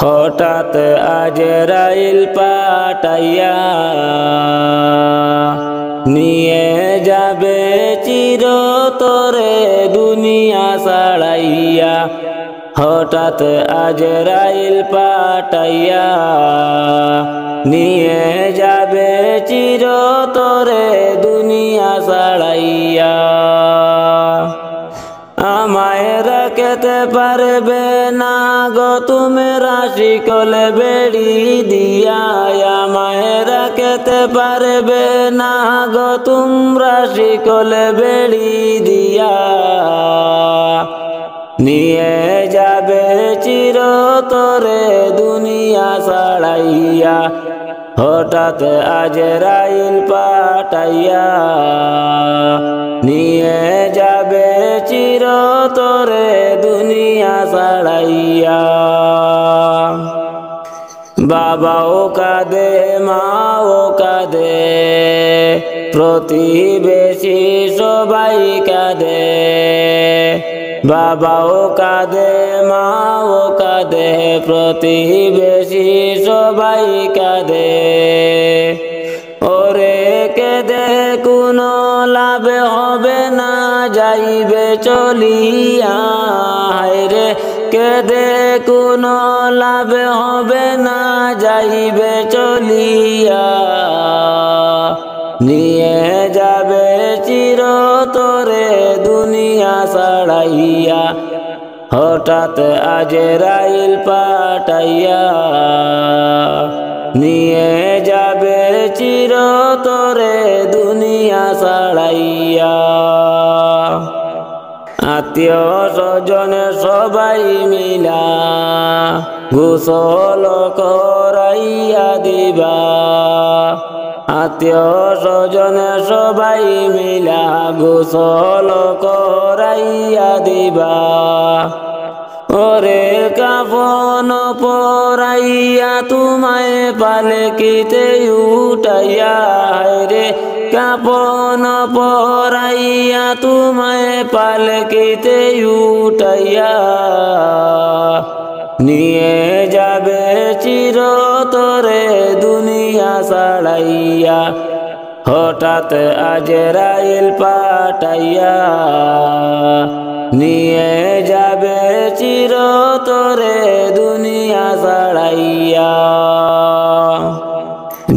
হঠাৎ আজরাইল পাঠাইয়া নিয়ে যাবে চিরতরে দুনিয়া ছাড়াইয়া। হঠাৎ আজরাইল পাঠাইয়া নিয়ে যাবে চিরতরে দুনিয়া ছাড়াইয়া। আমায় রাখতে পারবে না গো তোমরা শিকলে বেড়ি দিয়া। আমায় রাখতে পারবে না গো তোমরা শিকলে বেড়ি দিয়া। নিয়ে যাবে চিরতরে দুনিয়া ছাড়াইয়া। হঠাৎ আজরাইল পাঠাইয়া নিয়ে যাবে চিরতরে দুনিয়া ছাড়াইয়া। বাবাও কাঁদে মাও কাঁদে প্রতিবেশী সবাই কাঁদে। বাবাও কাঁদে মাও কাঁদে প্রতিবেশী সবাই কাঁদে। ওরে কেঁদে কোনো লাভ হবে না যাইবে চলিয়া। রে কেঁদে কোনো লাভ হবে না যাইবে চলিয়া। নিয়ে যাবে চিরতরে দুনিয়া ছাড়াইয়া। হঠাৎ আজরাইল পাঠাইয়া নিয়ে যাবে চিরতরে দুনিয়া ছাড়াইয়া। আত্মীয় স্বজন সবাই মিলা গোসল করাইয়া দিবা। আত্মীয় স্বজন সবাই মিলা গোসল করাইয়া দিবা। ওরে কাফন পরাইয়া তোমায় পালকিতে উঠাইয়া। রে কাফন পরাইয়া তোমায় পালকিতে উঠাইয়া। নিয়ে যাবে চিরতরে দুনিয়া ছাড়াইয়া। হঠাৎ আজরাইল পাঠাইয়া নিয়ে যাবে চিরতরে দুনিয়া ছাড়াইয়া।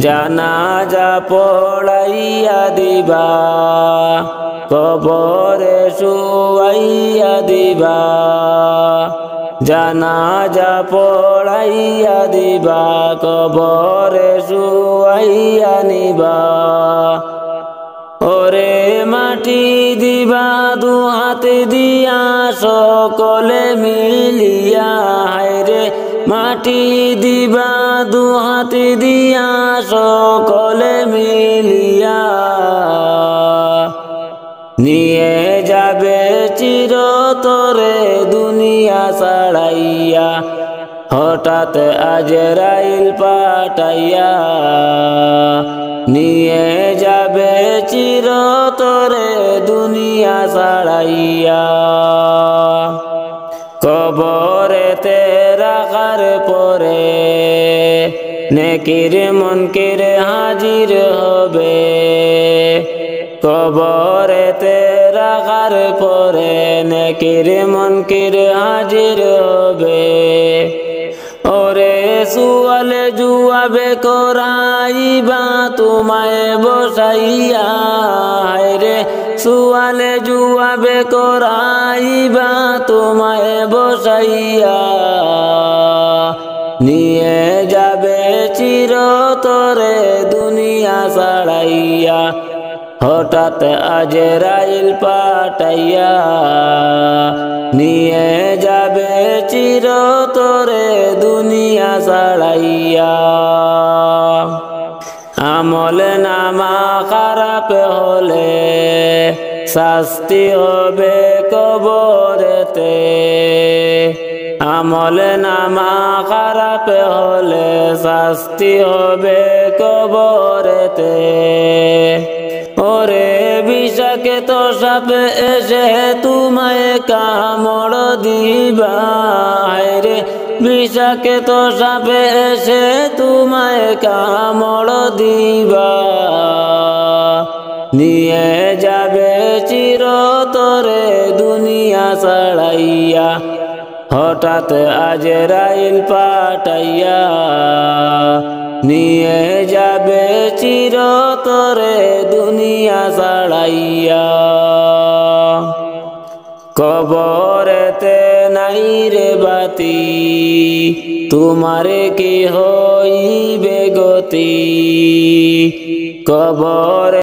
জানাজা পড়াইয়া দিবা কবরে শুয়াইয়া দিবা। জানাজা পড়াইয়া দিবা কবরে শুয়াইয়া নিবা। ওরে মাটি দিবা দু হাতে দিয়া সকলে মিলিয়া। রে মাটি দিবা দু হাতে দিয়া সকলে মিলিয়া। নিয়ে যাবে চিরতরে দুনিয়া ছাড়াইয়া। হঠাৎ আজরাইল পাঠাইয়া নিয়ে যাবে চিরতরে দুনিয়া ছাড়াইয়া। কবরেতে রাখার পরে নেকির মুনকির হাজির হবে। কবরেতে রাখার পরে নেকির মুনকির হাজির হবে। ওরে সুয়ালে জুয়াবে করাইবা তোমায় বসাইয়া। রে সুয়ালে জুয়াবে করাইবা তোমায় বসাইয়া। নিয়ে যাবে চিরতরে দুনিয়া ছাড়াইয়া। হঠাৎ আজরাইল পাঠাইয়া নিয়ে যাবে চিরতরে দুনিয়া ছাড়াইয়া। আমল নামা খারাপ হলে শাস্তি হবে কবরেতে। আমল নামা খারাপ হলে শাস্তি হবে কবরেতে। ওরে বিষাক্ত সাপ এসে তোমায় কামড় দিবা। রে বিষাক্ত সাপে এসে তোমায় কামড় দিবা, নিয়ে যাবে চিরতরে দুনিয়া ছাড়াইয়া, হঠাৎ আজরাইল পাঠাইয়া, নিয়ে যাবে চিরতরে দুনিয়া ছাড়াইয়া। কবরেতে নাই রে বাতি, তোমারে কি হইবে গতি, কবরে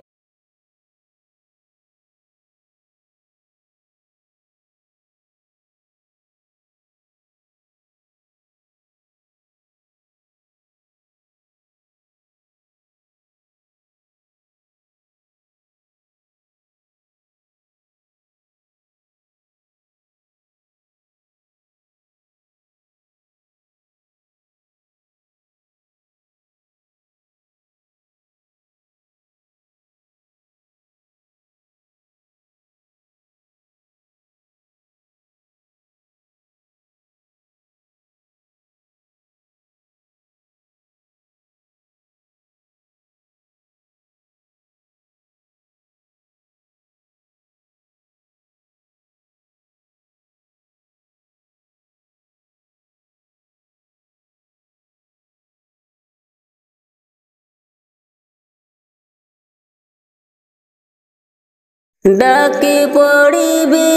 ডাকি পড়িবে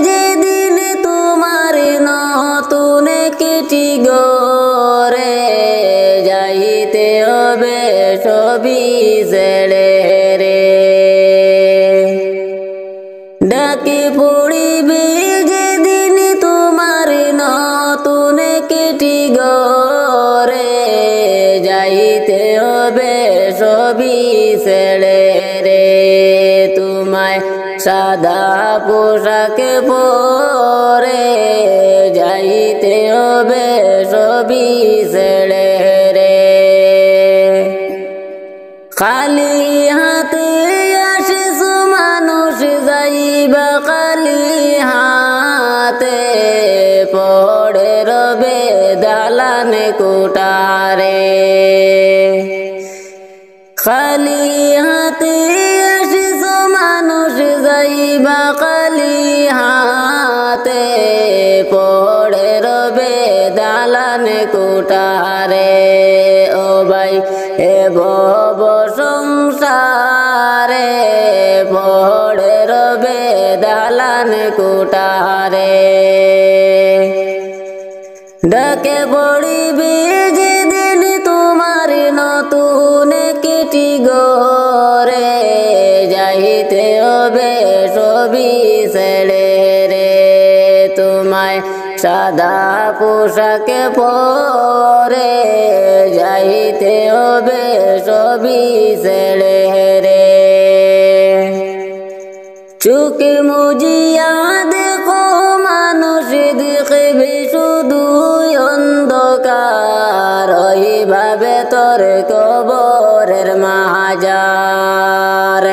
যেদিন তোমার নতুন চিঠি গরে, যাইতে হবে সবই ছেড়ে রে। ডাকি পড়িবে যেদিন তোমার নতুন চিঠি গরে, যাইতে হবে সবই ছেড়ে রে। তোমায় সাদা পোশাক পরে, যাইতে হবে সবই ছেড়ে রে। খালি হাতে আসিস মানুষ, যাইবা খালি হাতে, পড়ে রবে দালান কোঠারে। খালি হাতে আসিস মানুষ, যাইবা খালি হাতে, পড়ে রবে দালান কোঠারে। ও ভাই এ ভব সংসারে, পড়ে রবে দালান কোঠারে। ডাকে পড়িবে যেদিন তোমার নতুন চিঠি গরে, যাইতে হবে সবই ছেড়ে রে। তোমায় সাদা পোশাক পরে, যাইতে হবে সবই ছেড়ে রে। চোখ মুজিয়া দেখো মানুষ, দেখবে শুধু অন্ধকার, ওইভাবে তোর কবরের মাজার।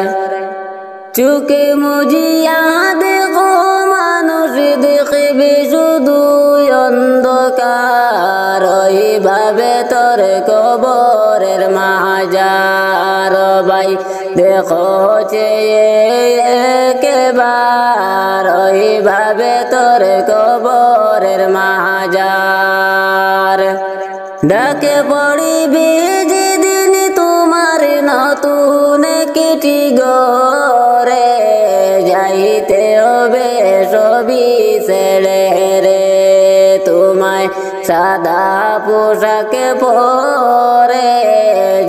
চোখ মুজিয়া দেখো মানুষ, দেখবে শুধু অন্ধকার, ওইভাবে তোর কবরের মাজার। ভাই দেখো চেয়ে একবার, ওইভাবে তোর কবরের মাজার। ডাকে পড়িবে যেদিন তোমার নতুন চিঠি গরে, যাইতে হবে সবই ছেড়ে রে। তোমায় সাদা পোশাক পরে,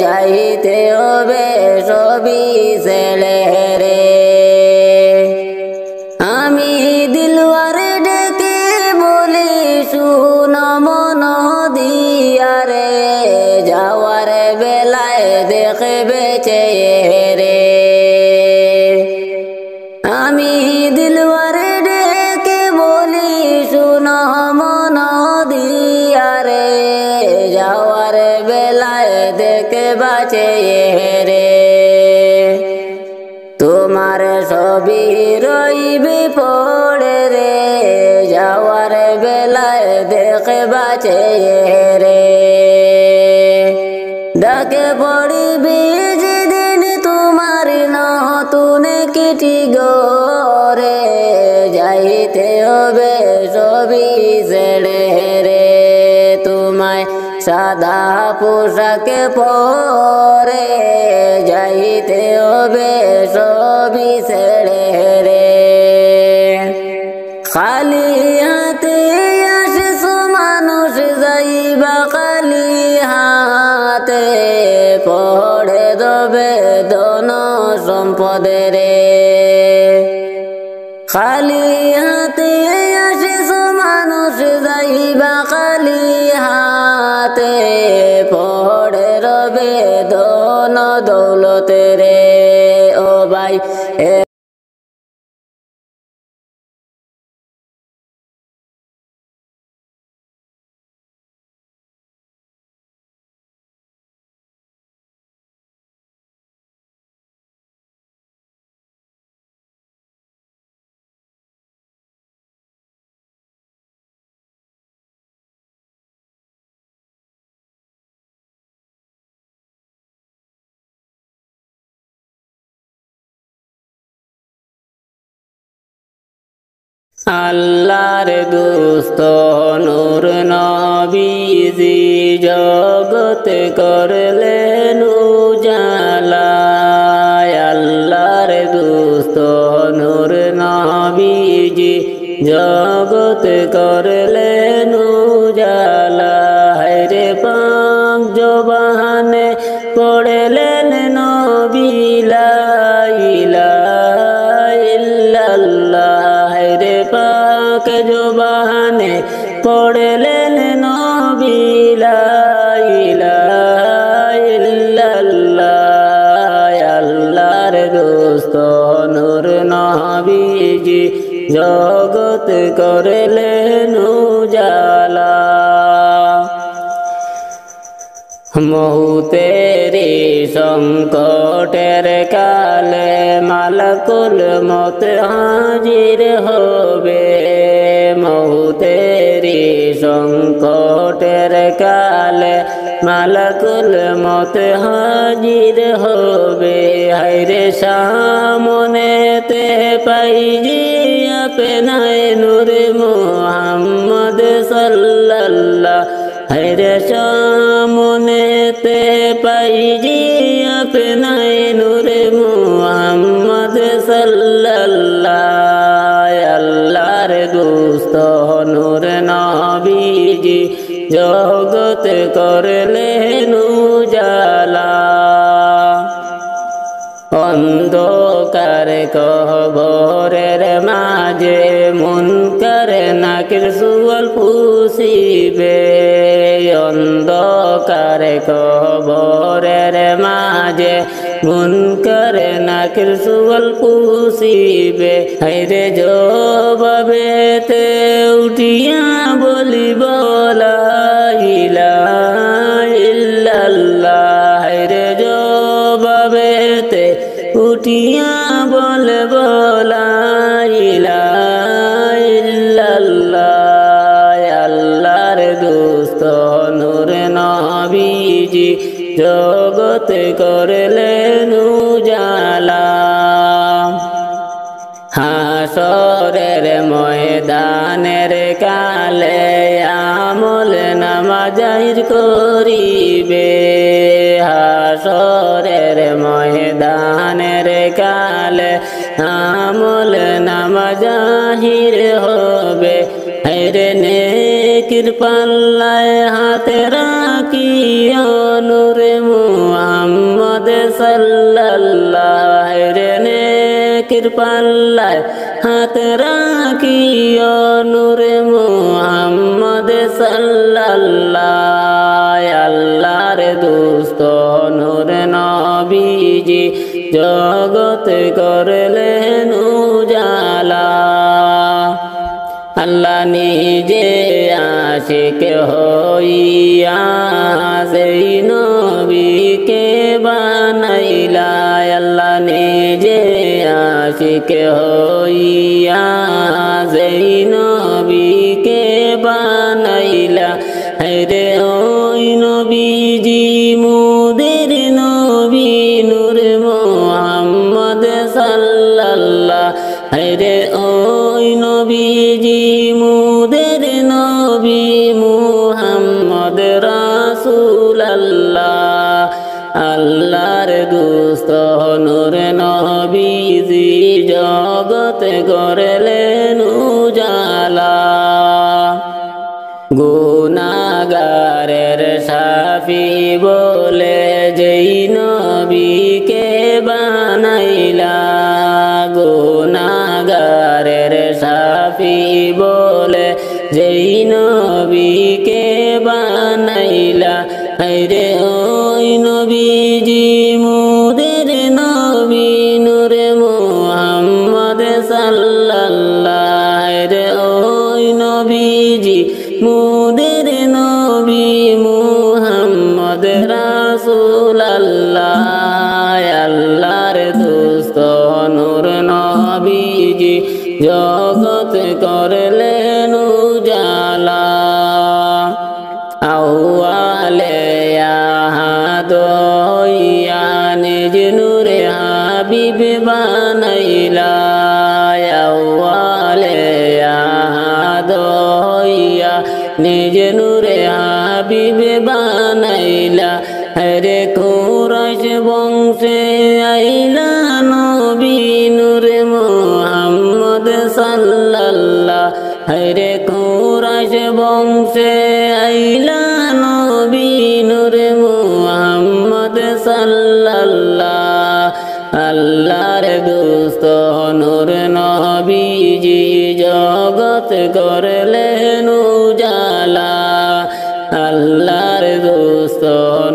যাইতে হবে সবই ছেড়ে রে। আমি দিলওয়ারে ডেকে বলি শুন মন দিয়া রে, যাওয়ার বেলায় দেখবে চেয়ে রে। আমি দিলওয়ারে ডেকে বলি শুন মন দিয়া রে, যাওয়ার বেলায় দেখবা চেয়ে রে। তোমার সবই রইবে পড়ে রে, যাওয়ার বেলায় দেখ বাঁচে রে ডাকে পড়িবি যেদিন তোমার নতুন কিটি গরে যাইতে হবে সবই ছেড়ে রে তোমায় সাদা পোশাকে পরে যাইতে হবে সবই ছেড়ে রে খালি হাতে আসিস মানুষ যাইবা খালি হাতে পড়ে দেবে ধন সম্পদে রে খালি হাতে আসিস মানুষ যাইবা খালি হাতে পড়ে রবে ধন দৌলতে রে ও ভাই আল্লাহর দুস্ত নূর নবীজি জগত করলেন উজালা আল্লাহর দুস্ত নূর নবীজি জগত করলেন উজালা রে পাক জবানে পড়লেন নবী লা ইলাহা ইল্লাল্লাহ রে পাক জবানে পড়লেন নবী লা ইলাহা ইল্লাল্লাহ আল্লাহর দোস্ত নূর নবীজি জগত করলেন উজালা মৌতেরি সংকটের কালে মালাকুল মত হাজির হবে মৌতেরি সংকটের কালে মালাকুল মত হাজির হবে হায়রে সামনেতে পাইজি আপনায় নূর মুহাম্মদ সাল্লাল্লাহ হায়রে সামনেতে পাইজি আপনায় নূর মুহাম্মদ সাল্লাল্লাহ আল্লাহর দোস্ত নূর নবীজি জগত করলেন উজালা অন্ধকার কবরের মাঝে মুনকার নাকির সুয়াল পুষিবে অন্ধকার কবরের মাঝে মুনকার নাকির সুয়াল পুষিবে হায়রে জবাবেতে উঠিয়া বলিব লা ইলাহা ইল্লাল্লাহ হায়রে জবাবেতে উঠিয়া বলব লা ইলাহা ইল্লাল্লাহ আল্লাহর দোস্ত নূর নবীজি জগত করলেন উজালা হাসরের ময়দানের কালে আমল নামা জাহির করিবে হাসরের ময়দানের কালে আমল নামা জাহির হবে হায়রে নেকির পাল্লায় হাতে রাখিও নূর মুহাম্মদ সাল্লাল্লাহ হায়রে নেকির পাল্লায় হাত রাখিও নূর মুহাম্মদ সাল্লাল্লাহ আল্লাহর দোস্ত নূর নবীজি জগত করলেন উজালা আল্লাহ নিজে আশিক হইয়া সেই নবীকে বানাইলা আল্লাহ নিজে আশিক হইয়া সেই নবীকে বানাইলা ওই নবীজি মোদের নবী নূর মুহাম্মদ সাল্লাল্লাহ রে ওই নবীজি মোদের নবী মুহাম্মদ রাসূলুল্লাহ আল্লাহর দোস্ত নূর নবীজি জগত করলেন উজালা গুনাহগারের শাফি বলে যেই নবীকে বানাইলা গুনাহগারের শাফি বলে যেই নবীকে বানাইলা রে ওই নবীজি মোদের নবী নূর মুহাম্মদ সাল্লাল্লাহ রে ওই নবীজি মোদের নবী মুহাম্মদ রাসূলুল্লাহ আল্লাহর দোস্ত নূর নবীজি জগত করলেন উজালা আউয়ালে আহাদ হইয়া নিজ নূরে হাবিব বানাইলা আউয়ালে আহাদ হইয়া নিজ নূরে হাবিব বানাইলা রে কুরাইশ বংশে আইলা নবী নূর মুহাম্মদ সাল্লাল্লাহ রে কুরাইশ বংশে আইলা নবী নূর মুহাম্মদ সাল্লাল্লাহ আল্লাহর দোস্ত নূর নবীজি জগত করলেন উজালা আল্লাহর দোস্ত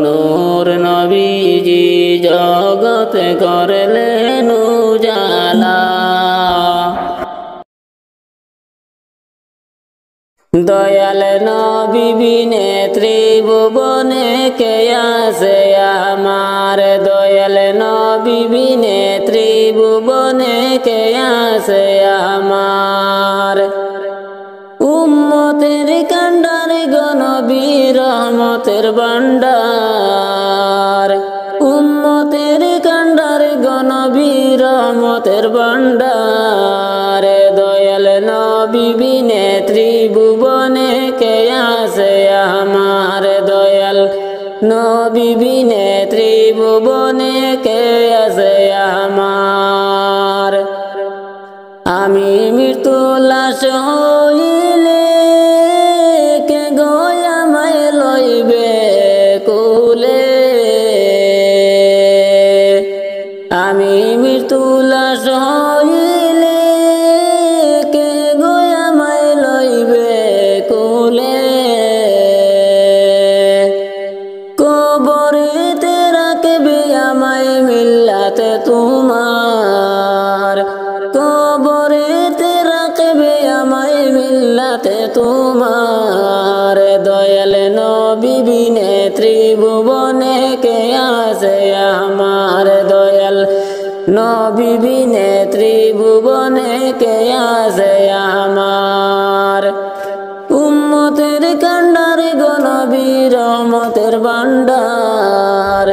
নূর নবীজি জগত করলেন উজালা দয়াল নবী বিনে ত্রিভুবনে কে আছে আমার দয়াল নবী বিনে ত্রিভুবনে কে আছে আমার উম্মতের কান্ডার গো নবী রহমতের ভান্ডার উম্মতের কান্ডার গো নবী রহমতের ভান্ডার দয়াল নবী বিনে ত্রিভুবনে কে আছে আমার দয়াল নবী বিনে ত্রিভুবনে কে আছে আমার আমি মৃত্যু লাশ হইলে কে গয়ামায় লইবে কুলে আমি মৃত্যু লাশ হইলে কে গয়ামায় লইবে কুলে কবরেতে রাখবে আমায় মিল্লাতে তোমার কবরেতে রাখবে আমায় মিল্লাতে তোমার দয়াল নবী বিনে ত্রিভুবনে কে আছে আমার দয়াল নবী বিনে ত্রিভুবনে কে আছে আমার উম্মতের কান্ডার গো নবী রহমতের ভান্ডার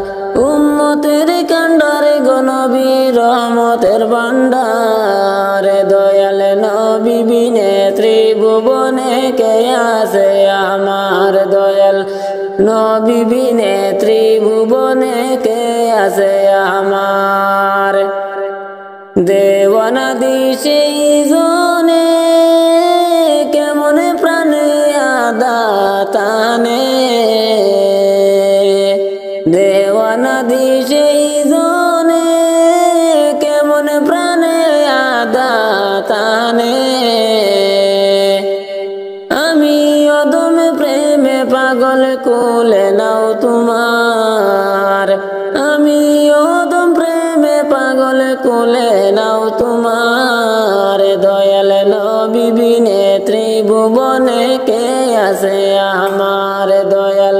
উম্মতের কান্ডার গো নবী রহমতের ভান্ডার দয়াল নবী বিনে ত্রিভুবনে কে আছে আমার দয়াল নবী বিনে ত্রিভুবনে কে আছে আমার দেওয়ানা দিশে জনে কেমন প্রাণে আদাতানে দেওয়ানা দিশে জনে কেমন প্রাণে আদাতানে আমি অদম প্রেমে পাগল কোলে নাও তোমার আমি অদম প্রেমে পাগল কোলে নাও তোমার দয়াল নবী বিনে ত্রিভুবনে কে আছে আমার দয়াল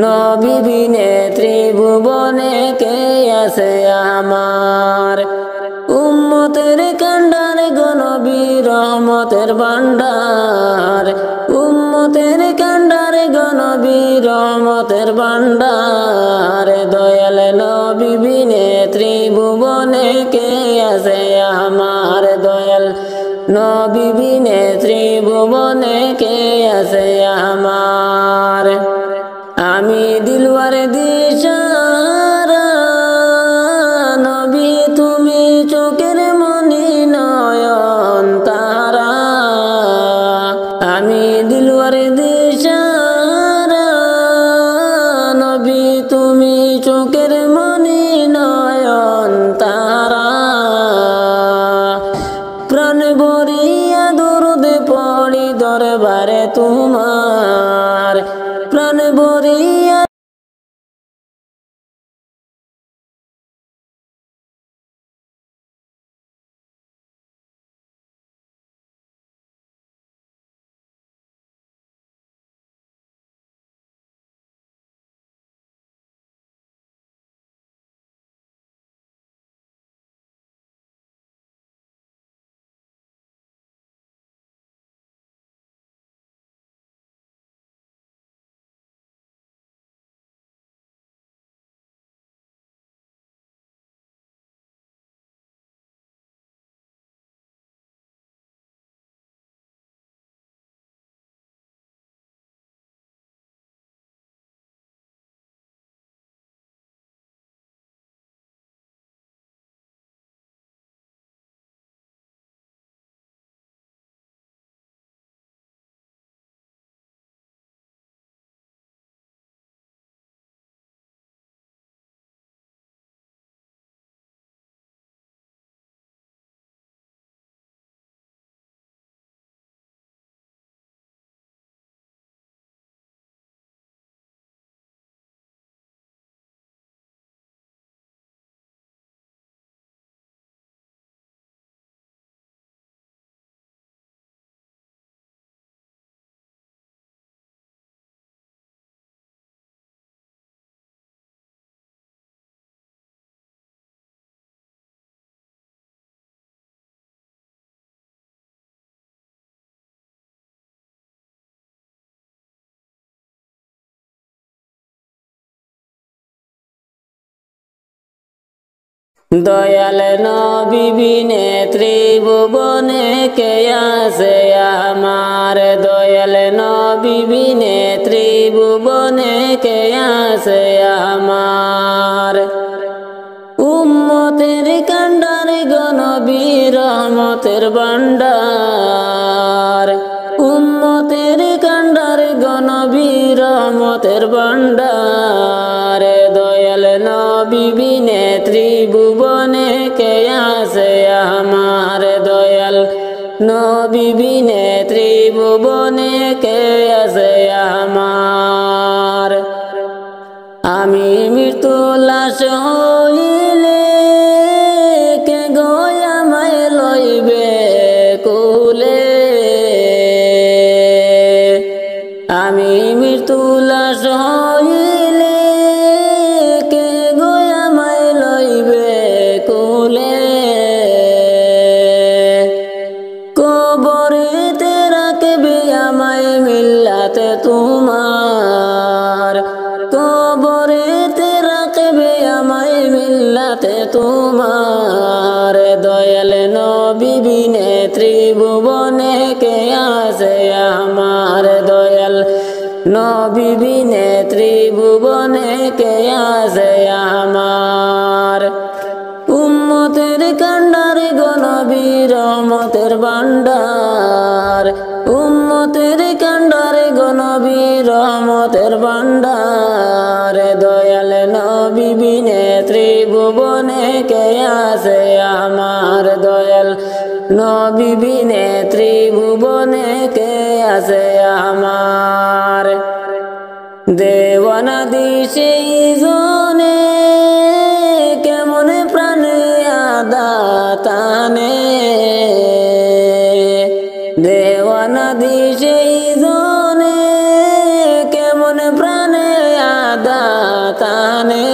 নবী বিনে ত্রিভুবনে কে আছে আমার উম্মতের কান্ডার গো নবী রহমতের ভান্ডার উম্মতের কান্ডার গনবী রহমতের ভান্ডার দয়াল নবী বিনে ত্রিভুবনে কে আছে আমার দয়াল নবী বিনে ত্রিভুবনে কে আছে আমার আমি দিলওয়ার দিশারা নবী তুমি চোখের মনি নয়ন তারা আমি দিলওয়ার দিশারা নবী তুমি চোখের মনি নয়ন তারা প্রাণ ভরিয়া দরুদ পড়ি দরবারে তোমার প্রাণ ভরিয়া দয়াল নবী বিনে ত্রিভুবনে কে আছে আমার দয়াল নবী বিনে ত্রিভুবনে কে আছে আমার উম্মতের কান্ডার গনবী রহমতের ভান্ডার উম্মতের কান্ডার গনবী রহমতের ভান্ডার দয়াল নবী বিনে ত্রিভুবনে কে আছে আমার দয়াল নবী বিনে ত্রিভুবনে কে আছে আমার আমি মৃত্যু লাশ হইলে কে গয়ামায় লইবে কুলে আমি মৃত্যু লাশ হইলে কে গয়ামায় লইবে কুলে কবরেতে রাখবে আমায় মিল্লাতে তোমার কবরেতে রাখবে আমায় মিল্লাতে তোমার দয়াল নবী বিনে ত্রিভুবনে কে আছে আমার দয়াল নবী বিনে ত্রিভুবনে কে আছে আমার উম্মতের কান্ডার গনবী রহমতের ভান্ডার উম্মতের কান্ডার গনবী রহমতের ভান্ডার দয়াল নবী বিনে ত্রিভুবনে কে আছে আমার দয়াল নবী বিনে ত্রিভুবনে কে আছে আমার দেওয়ানা দিশে জনে কেমন প্রাণে আদাতানে দেওয়ানা দিশে জনে কেমন প্রাণে আদাতানে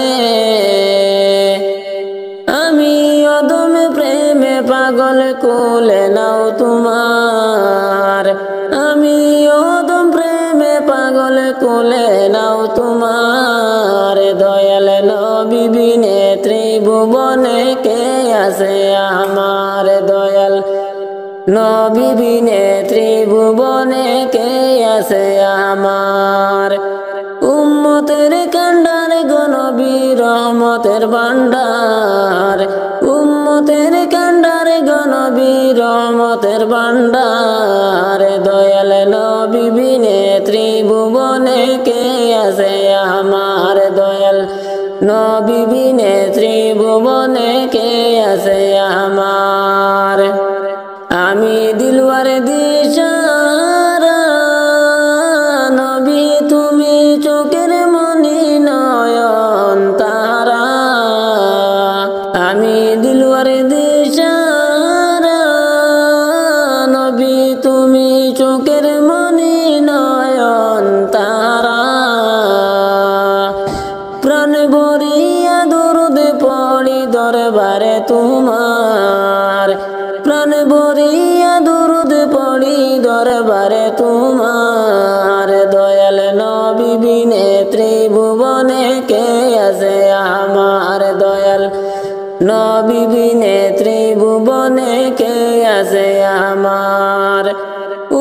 আমি অদম প্রেমে পাগল কোলে নাও তোমার আমি অদম প্রেমে পাগল তোমার দয়াল নবী বিনে ত্রিভুবনে কে আছে আমার দয়াল নবী বিনে ত্রিভুবনে কে আছে আমার উম্মতের কান্ডার গো নবী রহমতের ভান্ডার উম্মতের কান্ডার গো নবী রহমতের ভান্ডার দয়াল নবী বিনে ত্রিভুবনে কে আছে আমার দয়াল নবী বিনে ত্রিভুবনে কে আছে আমার আমি দিলওয়ার দিশারা নবী তুমি চোখের মনি নয়ন তারা আমি দিলওয়ার দিশারা নবী তুমি চোখের মনি নয়ন তারা প্রাণ ভরিয়া দরুদ পড়ি দরবারে তোমার প্রাণ ভরিয়া দরুদ পড়ি দরবারে তোমার দয়াল নবী বিনে ত্রিভুবনে কে আছে আমার দয়াল নবী বিনে ত্রিভুবনে কে আছে আমার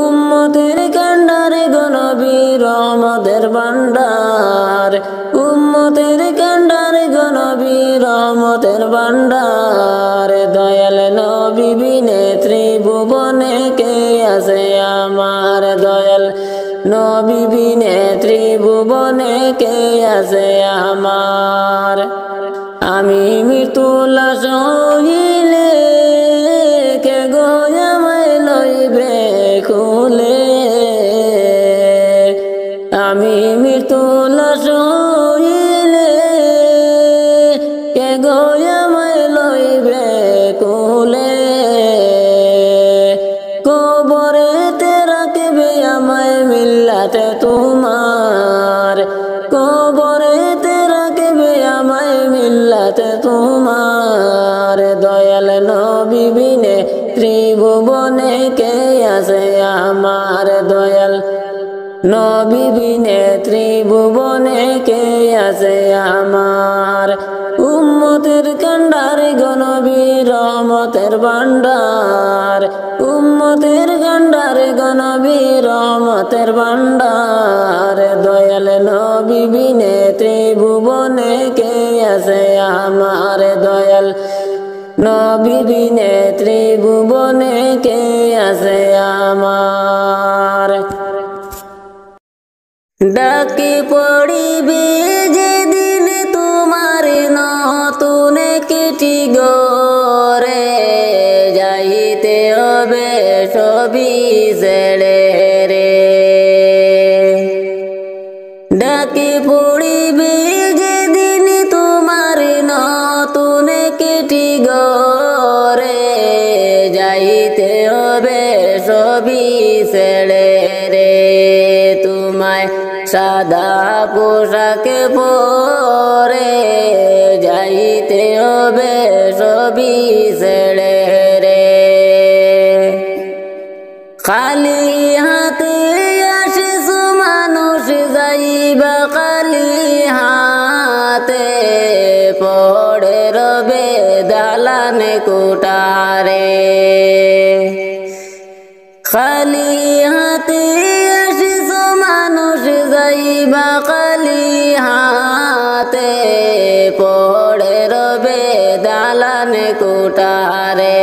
উম্মতের কান্ডার গো নবী রহমতের ভান্ডার উম্মতের কান্ডার গো নবী রহমতের ভান্ডার দয়াল নবী বিনে ত্রিভুবনে কে আছে আমার দয়াল নবী বিনে ত্রিভুবনে কে আছে আমার আমি মৃত্যু লাশ হইলে কে গো আমায় লইবে খুলে আমি মৃত্যু লাশ হইলে কে গো আমায় লইবে খুলে কবরেতে রাখবে আমায় মিল্লাতে তোমার কবরেতে রাখবে আমায় মিল্লাতে তোমার দয়াল নবী বিনে ত্রিভুবনে কে আছে আমার দয়াল নবী বিনে ত্রিভুবনে কে আছে আমার উম্মতের কান্ডার গো নবী রহমতের ভান্ডার উম্মতের কান্ডার গো নবী রহমতের ভান্ডার দয়াল নবী বিনে ত্রিভুবনে কে আছে আমার দয়াল নবী বিনে ত্রিভুবনে কে আছে আমার ডাকি পড়িবে যেদিন তোমার নতুন কিটি গরে যাইতে হবে সবই ছেড়ে রে ডাকি পড়িবে যেদিন তোমার নতুন কিটি গরে যাইতে হবে সবই ছেড়ে রে তোমায় সাদা পোশাকে পরে যাইতে হবে সবই ছেড়ে রে খালি হাতে আসিস মানুষ যাইবা খালি হাতে পড়ে রবে দালান কোটারে খালি হাতে আসিস মানুষ যাইবা খালি হাতে পড়ে রবে দালান কোটারে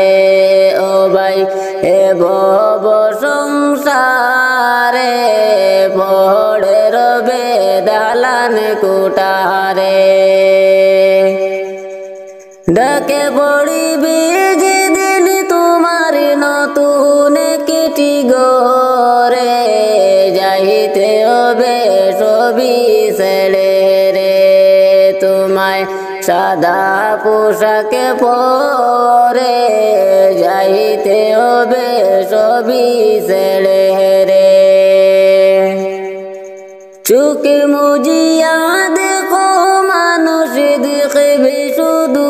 ও ভাই এ ভব সংসারে পড়ে রবে দালান কোটারে ডাকে পড়িবে যেদিন তোমার নতুন কিটি গরে যাইতে হবে সবই ছেড়ে রে তোমায় সাদা পোশাকে পরে যাইতে হবে সবই ছেড়ে রে চোখে মুজিয়া দেখো মানুষ দেখবে শুধু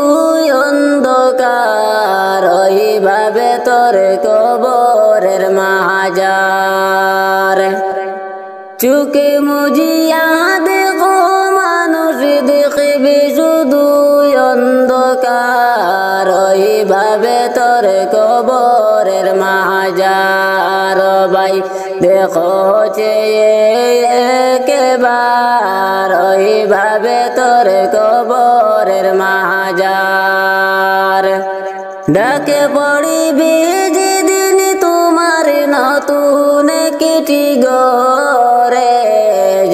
অন্ধকার ওইভাবে তোর কবরের মাজার চোখে মুজিয়া দেখো দেখো চেয়ে একবার ওইভাবে তোর কবরের মাজার ডাকে পড়িবি যেদিন তোমার নতুন কিটি গরে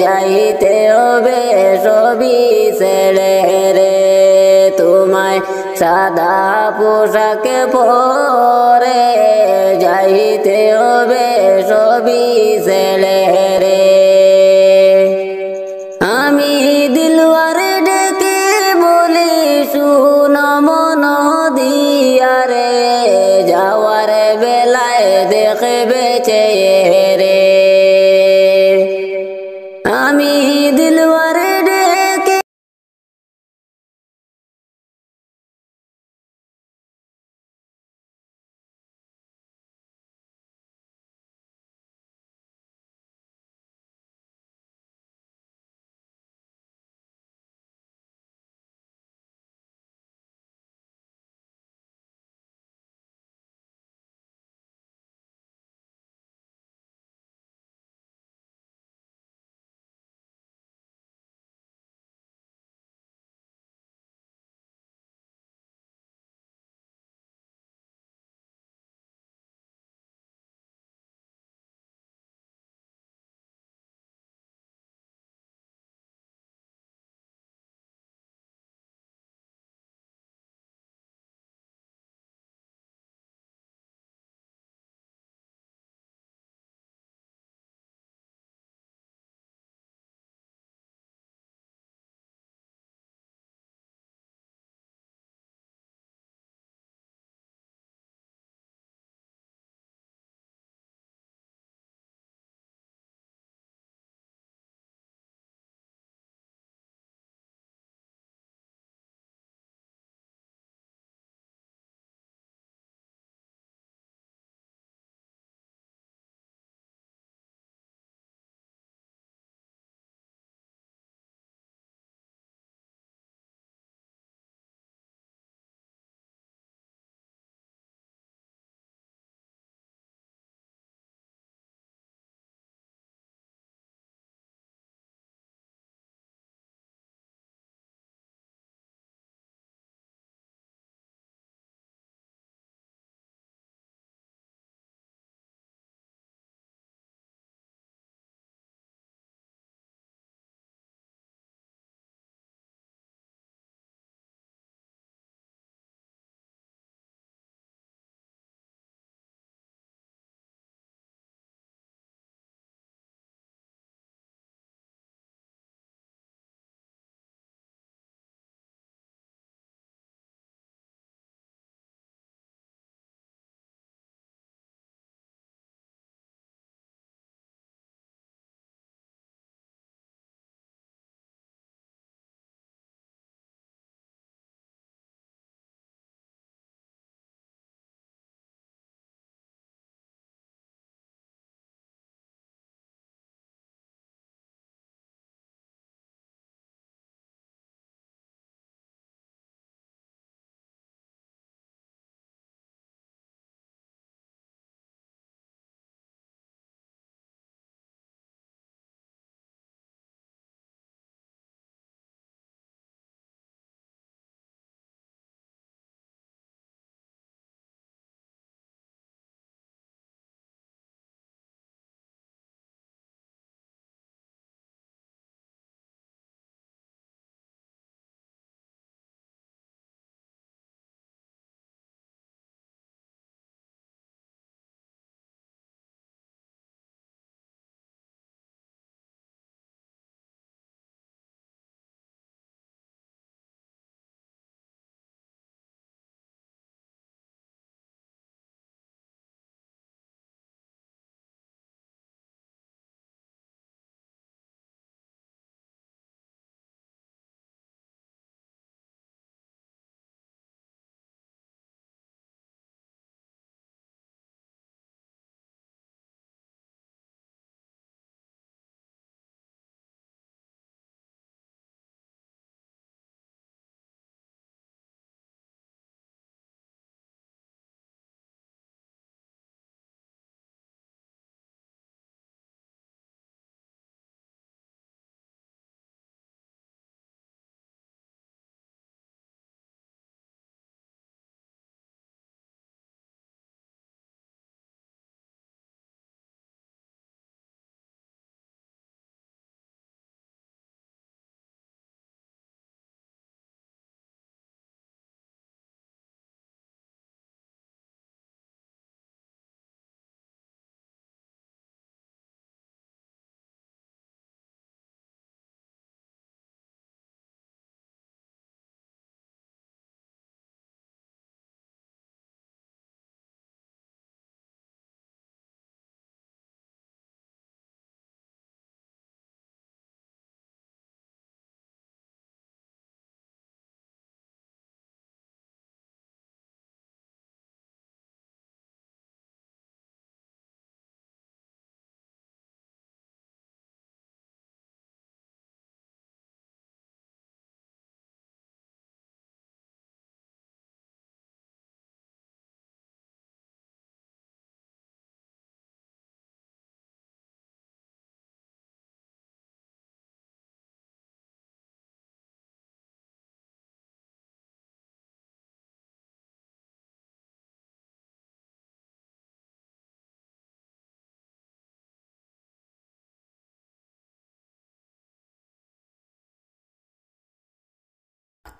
যাইতে হবে সবই ছেড়ে রে তোমায় সাদা পোশাকে পরে যাইতে হবে সবই ছেড়ে রে আমি দিলওয়ারে ডেকে বলি শুন মন দিয়া রে যাওয়ার বেলায় দেখবে চেয়ে রে আমি দিলওয়ারে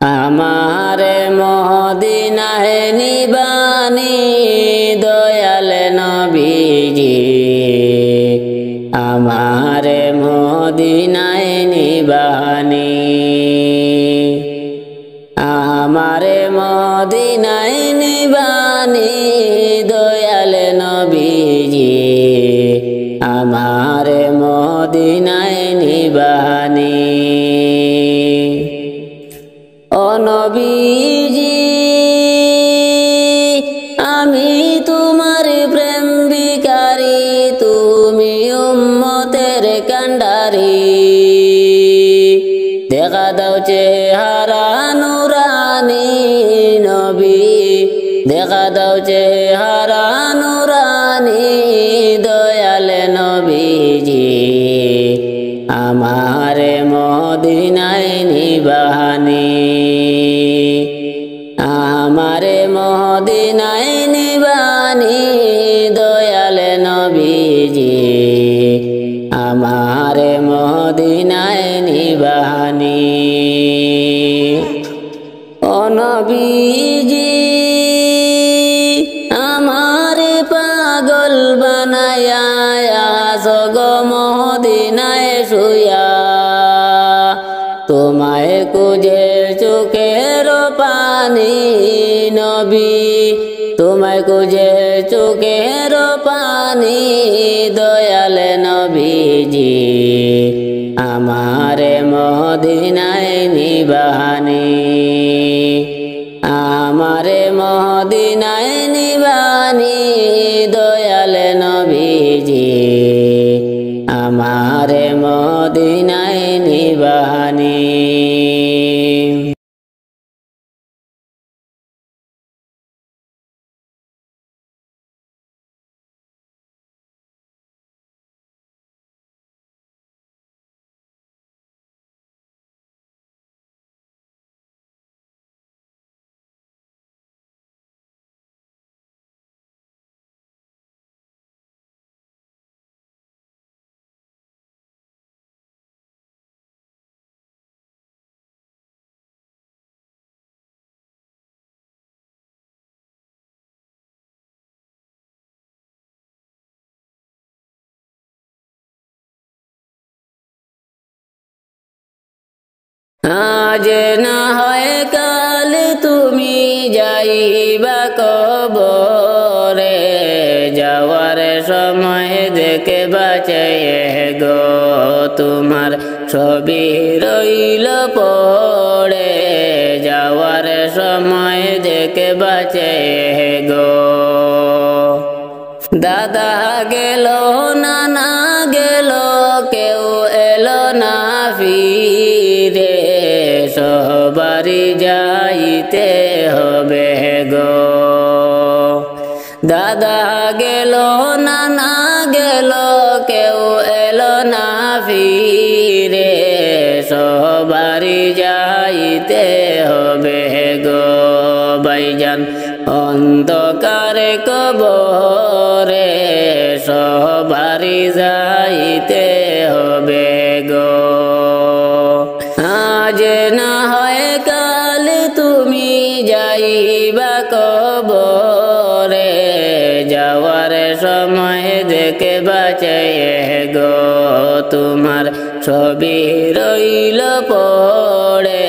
আমারে মদিনায় নিবানি দয়াল নবীজি আমারে মদিনায় নিবানি আমারে মদিনায় নিবানি দয়াল নবীজি আমারে মদিনায় নিবানি ও নবীজি আমি তোমার প্রেম ভিখারি তুমি উম্মতের কান্ডারি দেখা দাও চেহারা নুরানি নবী দেখা দাও চেহারা নুরানি দয়াল নবীজি আমারে মদিনায় নিবানি আমারে মদিনায় নিবানি দয়াল নবীজি আমারে মদিনায় নিবানি ও নবীজি আমারে পাগল বানায়া সগ মদিনায় শুয়া তোমায় খুঁজে চোখের পানি নবী তোমায় খুঁজে চোখের পানি দয়াল নবীজি আমারে মদিনায় নিবানি আমারে মদিনায় নিবানি দয়াল নবীজি আমারে মদিনায় নিবানি আজ না হয় কাল তুমি যাইবা কবরে যাওয়ার সময় দেখে বাঁচাইয়ে গো তোমার ছবি রইল পড়ে যাওয়ার সময় দেখে বাঁচাইয়ে গো দাদা গেল নানা গেল কেউ এলো না ফিরে সবারই যাইতে হবে গো দাদা গেল নানা গেল কেউ এলো না ফিরে সবারই যাইতে হবে গো ভাইজান অন্ধকারে কবরে সবারই যাইতে হবে গো আজ না হয় কাল তুমি যাইবা কবরে যাওয়ার সময় দেখে বাঁচাইয়ে গো তোমার ছবি রইল পড়ে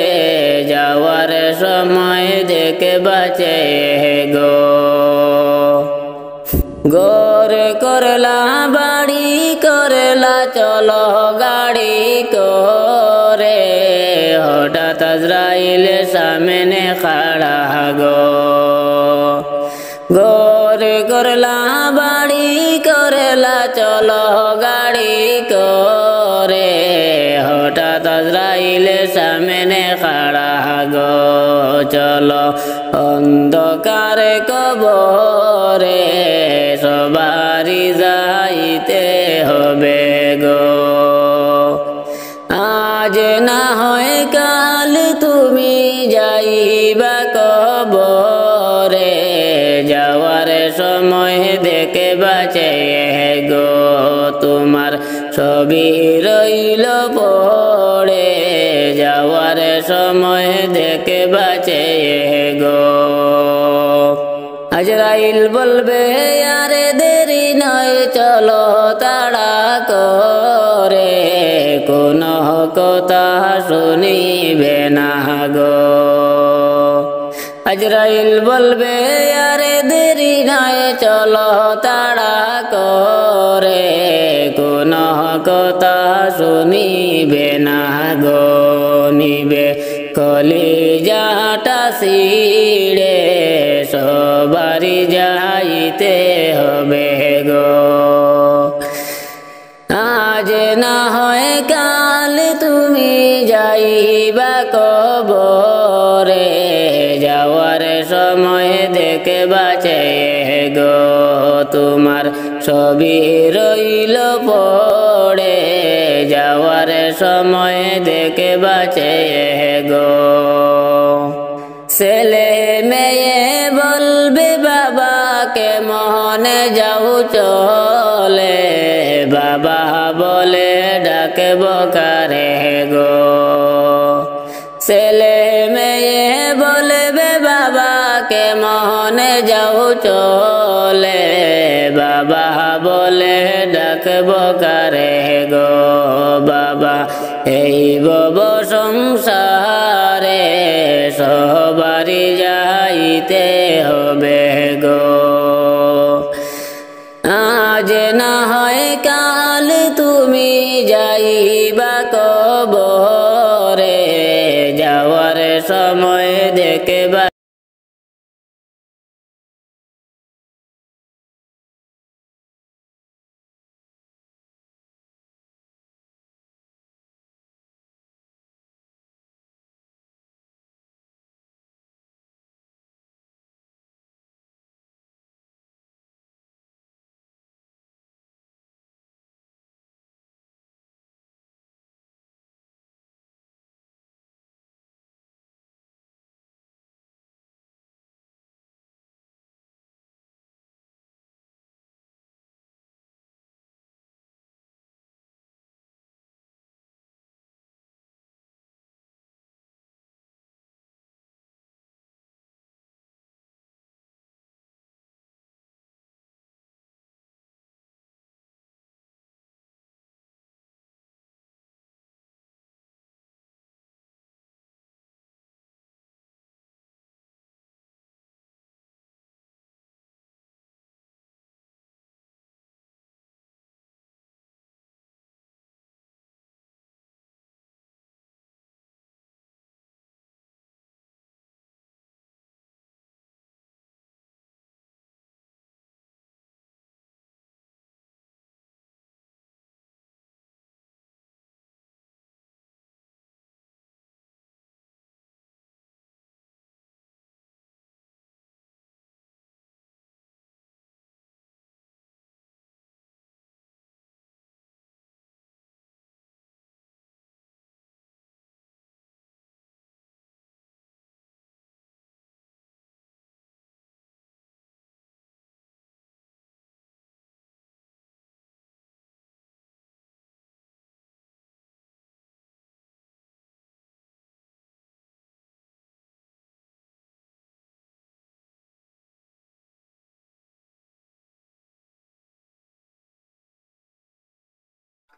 যাওয়ার সময় দেখে বাঁচাইয়ে গো গোর করলা বাড়ি করলা চলো গাড়ি করে হঠাৎ আজরাইল সামনে খাড়া গো গোর করলা বাড়ি করলা চলো গাড়ি করে হঠাৎ আজরাইল সামনে খাড়া গো চলো অন্ধকারে কবরে সবারই যাইতে হবে গো আজ না হয় কাল তুমি যাইবা কবরে যাওয়ার সময় দেখে বাঁচাইয়ে গো তোমার ছবি রইল পড়ে যাওয়া যাওয়ার সময় দেখে বাঁচে গো। আজরাইল বলবে আরে দেরি নয় চলো তাড়া করে, কোন কথা শুনিবে না গো। আজরাইল বলবে আরে দেরি নয় চলো তাড়া করে, কোন কথা শুনিবে না গো। নিবে কলিজাটা ছিঁড়ে সবারই যাইতে হবে গো। আজ না হয় কাল তুমি যাইবা কবরে, যাওয়ার সময় দেখে বাঁচে গো। তোমার সবই রইল পড়ে, যাওয়ার সময় দেখে বাঁচে গো। ছেলে মেয়ে বলবে বাবাকে মনে যাও চলে, বাবা বলে ডাকব কারে গো। ছেলে মেয়ে বলবে বাবাকে মনে যাও চলে, বাবা বলে ডাকব কারে গো। বাবা এই বব সংসারে সবারই যাইতে হবে গো। আজ না হয় কাল তুমি যাইবা কবরে, যাওয়ার সময় দেখবা।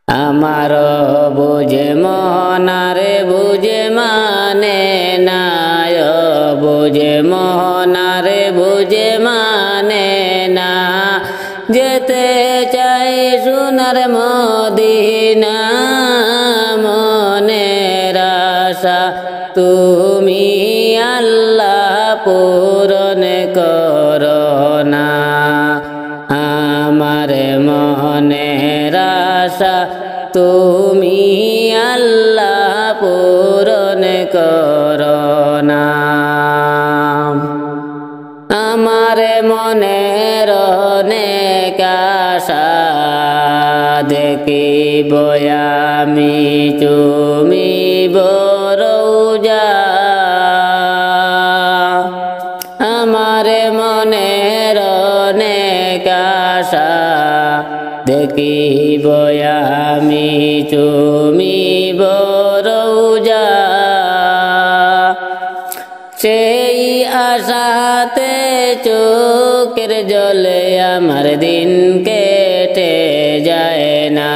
আমার বুঝে মনারে বুঝে মানে না, বুঝে মনারে বুঝে মানে না। যেতে চাই সোনার মদিনা, মনের আশা তুমি আল্লাহ পূরণ করো না। আমার মনের আশা তুমি আল্লাহ পূরণ করো না। আমার মনের অনেক আশা দেখিব আমি তুমি বরৌজা। আমার মনের অনেক আশা দেখিব আমি তুমি বরৌজা। সেই আশাতে চোখের জলে আমার দিন কেটে যায় না।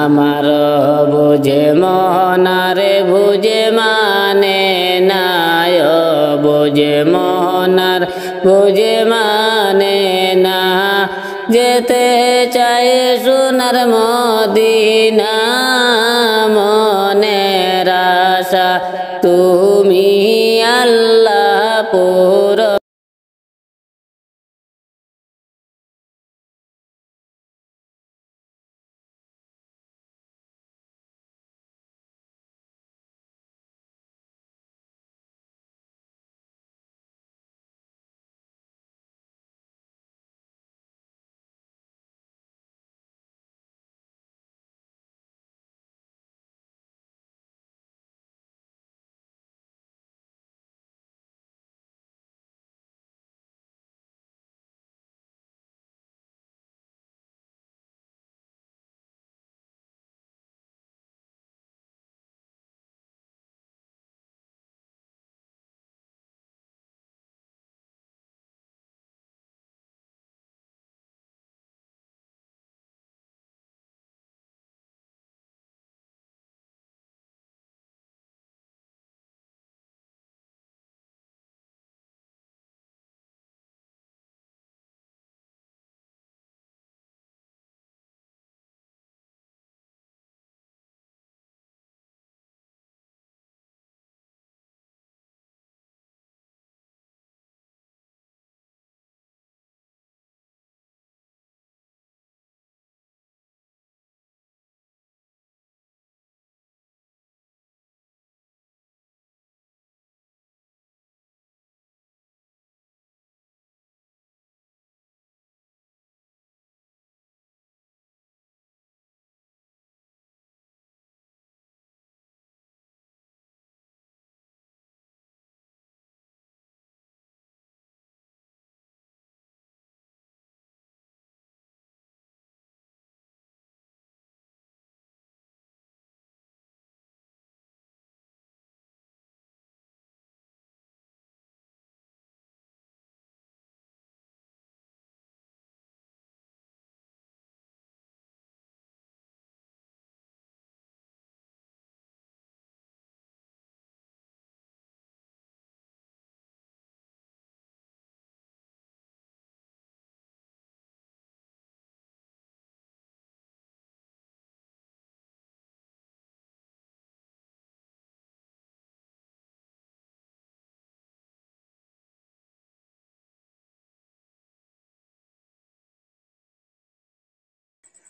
আমার বুঝে মোহনারে বুঝে মানে না, বুঝে মোহনার বুঝে মানে না। যেতে চাই সোনার মদিনা, মনের আশা তুমি আল্লাহ পুরো।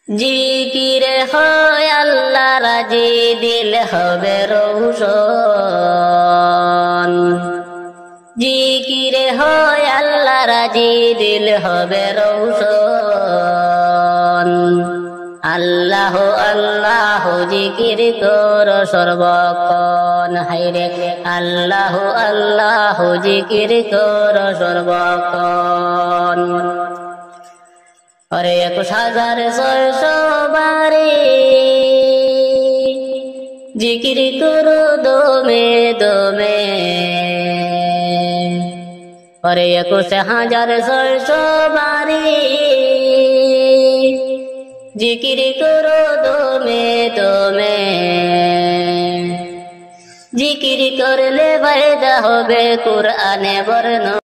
জিকিরে হয় আল্লাহ রাজি, দিল হবে রৌশন। জিকিরে হয় আল্লাহ রাজি, দিল হবে রৌশন। আল্লাহ আল্লাহ জিকির কর সর্বক্ষণ, হায়রে আল্লাহ আল্লাহ জিকির কর সর্বক্ষণ। अरे 21,600 বারে জিকির করো দমে দমে। अरे 21,600 বারে জিকির করো দমে দমে। জিকির করলে ফায়দা হবে কুরআনে বর্ণনা।